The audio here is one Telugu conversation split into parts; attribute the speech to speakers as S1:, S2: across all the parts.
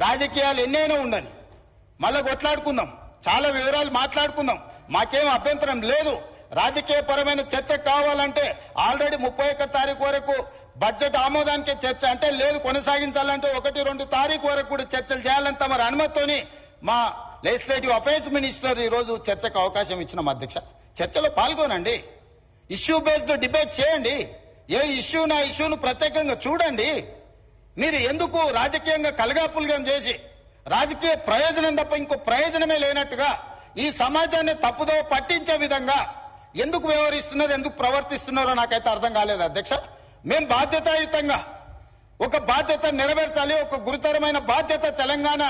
S1: రాజకీయాలు ఎన్నైనా ఉండని, మళ్ళీ కొట్లాడుకుందాం, చాలా వివరాలు మాట్లాడుకుందాం, మాకేం అభ్యంతరం లేదు. రాజకీయ పరమైన చర్చ కావాలంటే ఆల్రెడీ 31 తారీఖు వరకు బడ్జెట్ ఆమోదానికి చర్చ అంటే లేదు, కొనసాగించాలంటే 1-2 తారీఖు వరకు కూడా చర్చలు చేయాలంటే మరి అనుమతితోని మా లెజిస్లేటివ్ అఫైర్స్ మినిస్టర్ ఈ రోజు చర్చకు అవకాశం ఇచ్చిన అధ్యక్ష. చర్చలో పాల్గొనండి, ఇష్యూ బేస్డ్ డిబేట్ చేయండి, ఏ ఇష్యూ నా ఇష్యూను ప్రత్యేకంగా చూడండి. మీరు ఎందుకు రాజకీయంగా కలగాపులగం చేసి రాజకీయ ప్రయోజనం తప్ప ఇంకో ప్రయోజనమే లేనట్టుగా ఈ సమాజాన్ని తప్పుదో పట్టించే విధంగా ఎందుకు వ్యవహరిస్తున్నారు, ఎందుకు ప్రవర్తిస్తున్నారో నాకైతే అర్థం కాలేదు అధ్యక్ష. మేము బాధ్యతాయుతంగా ఒక బాధ్యత నెరవేర్చాలి, ఒక గురుతరమైన బాధ్యత తెలంగాణ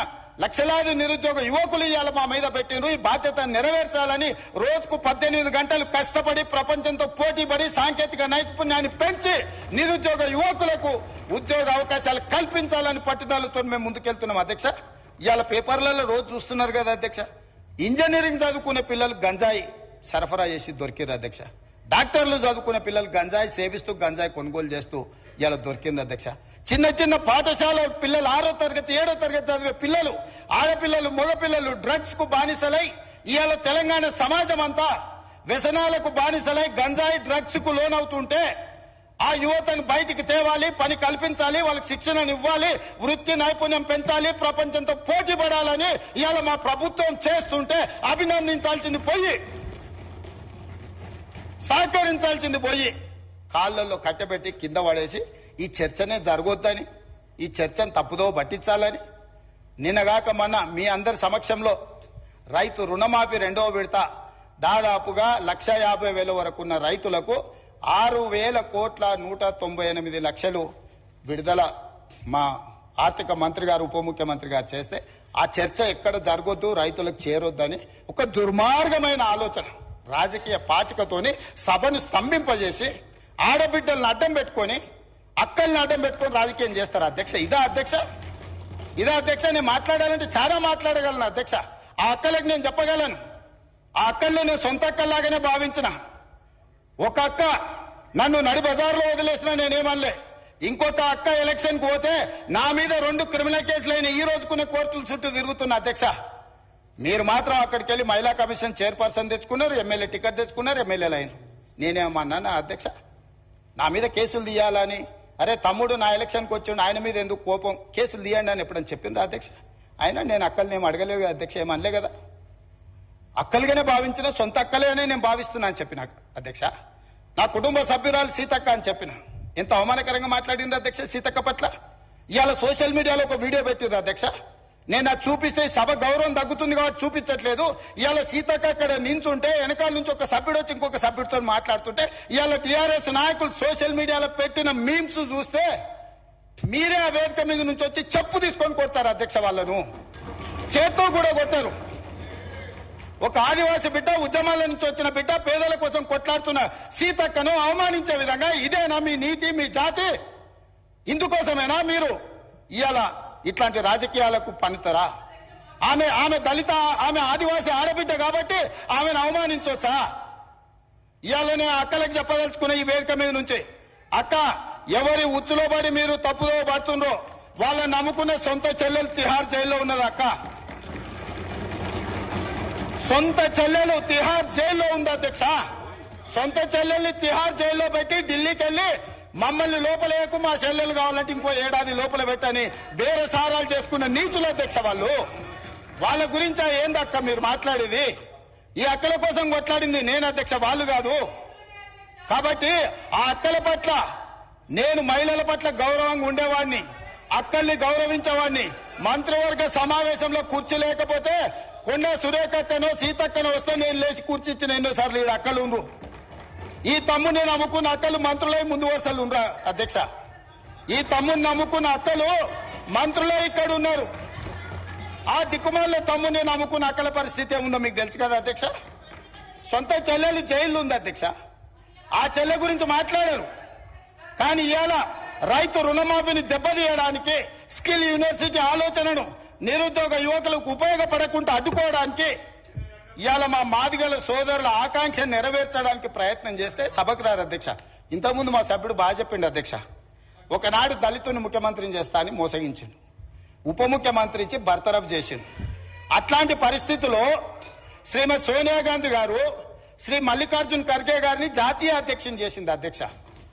S1: లక్షలాది నిరుద్యోగ యువకులు ఇవాళ మా మీద పెట్టినరు. ఈ బాధ్యత నెరవేర్చాలని రోజుకు 18 గంటలు కష్టపడి ప్రపంచంతో పోటీపడి సాంకేతిక నైపుణ్యాన్ని పెంచి నిరుద్యోగ యువకులకు ఉద్యోగ అవకాశాలు కల్పించాలని పట్టుదలతో మేము ముందుకెళ్తున్నాం అధ్యక్ష. ఇవాళ పేపర్లలో రోజు చూస్తున్నారు కదా అధ్యక్ష, ఇంజనీరింగ్ చదువుకునే పిల్లలు గంజాయి సరఫరా చేసి దొరికిరు అధ్యక్ష. డాక్టర్లు చదువుకునే పిల్లలు గంజాయి సేవిస్తూ గంజాయి కొనుగోలు చేస్తూ ఇలా దొరికింది అధ్యక్ష. చిన్న చిన్న పాఠశాల పిల్లలు 6వ తరగతి 7వ తరగతి చదివే పిల్లలు, ఆడపిల్లలు మగపిల్లలు డ్రగ్స్ కు బానిసలై ఇవాళ తెలంగాణ సమాజం అంతా వ్యసనాలకు బానిసలై గంజాయి డ్రగ్స్ కు లోనవుతుంటే ఆ యువతను బయటికి తేవాలి, పని కల్పించాలి, వాళ్ళకి శిక్షణను ఇవ్వాలి, వృత్తి నైపుణ్యం పెంచాలి, ప్రపంచంతో పోటీ పడాలని ఇవాళ మా ప్రభుత్వం చేస్తుంటే అభినందించాల్సింది పోయి, సహకరించాల్సింది పోయి కాళ్ళల్లో కట్టబెట్టి కింద పడేసి ఈ చర్చనే జరగొద్దని, ఈ చర్చను తప్పుదో పట్టించాలని నిన్నగాక మొన్న మీ అందరి సమక్షంలో రైతు రుణమాఫీ 2వ విడత దాదాపుగా 1,50,000 వరకు ఉన్న రైతులకు 6,198,00,000 విడుదల మా ఆర్థిక మంత్రి గారు ఉప ముఖ్యమంత్రి గారు చేస్తే ఆ చర్చ ఎక్కడ జరగొద్దు, రైతులకు చేరొద్దని ఒక దుర్మార్గమైన ఆలోచన రాజకీయ పాచికతోని సభను స్తంభింపజేసి ఆడబిడ్డలను అడ్డం పెట్టుకొని అక్కల్ని అడ్డం పెట్టుకొని రాజకీయం చేస్తారు అధ్యక్ష. ఇదా అధ్యక్ష? ఇదా అధ్యక్ష? నేను మాట్లాడాలంటే చాలా మాట్లాడగలను అధ్యక్ష. ఆ అక్కలకు నేను చెప్పగలను, ఆ అక్కల్ని నేను సొంత అక్కల్లాగానే భావించిన. ఒక అక్క నన్ను నడి బజార్లో వదిలేసినా నేనేమనలే, ఇంకొక అక్క ఎలక్షన్కి పోతే నా మీద 2 క్రిమినల్ కేసులు అయిన ఈ రోజుకునే కోర్టుల చుట్టూ తిరుగుతున్న అధ్యక్ష. మీరు మాత్రం అక్కడికి వెళ్ళి మహిళా కమిషన్ చైర్పర్సన్ తెచ్చుకున్నారు, ఎమ్మెల్యే టికెట్ తెచ్చుకున్నారు, ఎమ్మెల్యేలు అయిన. నేనేమన్నా అధ్యక్ష నా మీద కేసులు తీయాలని? అరే తమ్ముడు నా ఎలక్షన్కి వచ్చిండు, ఆయన మీద ఎందుకు కోపం, కేసులు తీయండి అని ఎప్పుడని చెప్పిండ్రా అధ్యక్ష? అయినా నేను అక్కల్ని ఏం అడగలేదు అధ్యక్ష, ఏమనలే కదా. అక్కలుగానే భావించిన, సొంత అక్కలే అని నేను భావిస్తున్నా అని చెప్పిన అధ్యక్ష. నా కుటుంబ సభ్యురాలు సీతక్క అని చెప్పిన. ఎంత అవమానకరంగా మాట్లాడిండ్రు అధ్యక్ష సీతక్క పట్ల. ఇవాళ సోషల్ మీడియాలో ఒక వీడియో పెట్టిర్రు అధ్యక్ష. నేను అది చూపిస్తే సభ గౌరవం తగ్గుతుంది కాబట్టి చూపించట్లేదు. ఇవాళ సీతక్క అక్కడ నించుంటే వెనకాల నుంచి ఒక సభ్యుడు వచ్చి ఇంకొక సభ్యుడితో మాట్లాడుతుంటే ఇవాళ టీఆర్ఎస్ నాయకులు సోషల్ మీడియాలో పెట్టిన మీమ్స్ చూస్తే మీరే ఆ వేదిక మీద నుంచి వచ్చి చెప్పు తీసుకొని కొడతారు అధ్యక్ష. వాళ్ళను చేత్తో కూడా కొట్టారు. ఒక ఆదివాసి బిడ్డ, ఉద్యమాల నుంచి వచ్చిన బిడ్డ, పేదల కోసం కొట్లాడుతున్న సీతక్కను అవమానించే విధంగా ఇదేనా మీ నీతి, మీ జాతి? ఇందుకోసమేనా మీరు ఇవాళ ఇట్లాంటి రాజకీయాలకు పనితరా? ఆమె దళిత, ఆమె ఆదివాసి ఆడబిడ్డ కాబట్టి ఆమెను అవమానించవచ్చా? ఇవాళనే అక్కలకు చెప్పదలుచుకున్న ఈ వేదిక మీద నుంచి, అక్క ఎవరి ఉచ్చులో పడి మీరు తప్పుదో పడుతుండ్రో వాళ్ళని నమ్ముకునే సొంత చెల్లెలు తిహార్ జైల్లో ఉన్నది అక్క. సొంత చెల్లెలు తిహార్ జైల్లో ఉంది అధ్యక్ష. సొంత చెల్లెల్ని తిహార్ జైల్లో పెట్టి ఢిల్లీకి వెళ్ళి మమ్మల్ని లోపలేకు, మా చెల్లెలు కావాలంటే ఇంకో ఏడాది లోపల పెట్టని బేరసారాలు చేసుకున్న నీచుల అధ్యక్ష వాళ్ళు. వాళ్ళ గురించి ఏందక్క మీరు మాట్లాడేది? ఈ అక్కల కోసం కొట్లాడింది నేను అధ్యక్ష, వాళ్ళు కాదు. కాబట్టి ఆ అక్కల పట్ల నేను మహిళల పట్ల గౌరవంగా ఉండేవాడిని, అక్కల్ని గౌరవించేవాడిని. మంత్రివర్గ సమావేశంలో కుర్చీ లేకపోతే కొండ సురేఖక్కనో సీతక్కనో వస్తే నేను లేచి కూర్చిచ్చిన ఎన్నోసార్లు ఈ అక్కలు ఉండ్రు. ఈ తమ్ముడిని నమ్ముకున్న అక్కలు మంత్రులై ముందు వరుసలు ఉండరా అధ్యక్ష? ఈ తమ్ముడిని నమ్ముకున్న అక్కలు మంత్రులే ఇక్కడ ఉన్నారు. ఆ దిక్కుమాల తమ్ముడిని నమ్ముకున్న అక్కల పరిస్థితి ఏముందో మీకు తెలుసు కదా అధ్యక్ష. సొంత చెల్లెలు జైల్లో ఉంది అధ్యక్ష. ఆ చెల్లె గురించి మాట్లాడారు. కానీ ఇవాళ రైతు రుణమాఫీని దెబ్బతీయడానికి, స్కిల్ యూనివర్సిటీ ఆలోచనను నిరుద్యోగ యువకులకు ఉపయోగపడకుండా అడ్డుకోవడానికి ఇవాళ మా మాదిగల సోదరుల ఆకాంక్ష నెరవేర్చడానికి ప్రయత్నం చేస్తే సభకు రారు అధ్యక్ష. ఇంతకుముందు మా సభ్యుడు బాగా చెప్పిండు అధ్యక్ష. ఒకనాడు దళితుని ముఖ్యమంత్రిని చేస్తా అని మోసగించిండు. ఉప ముఖ్యమంత్రి ఇచ్చి బర్తరఫ్ చేసింది. అట్లాంటి పరిస్థితిలో శ్రీమతి సోనియా గాంధీ గారు శ్రీ మల్లికార్జున్ ఖర్గే గారిని జాతీయ అధ్యక్షుని చేసింది. అధ్యక్ష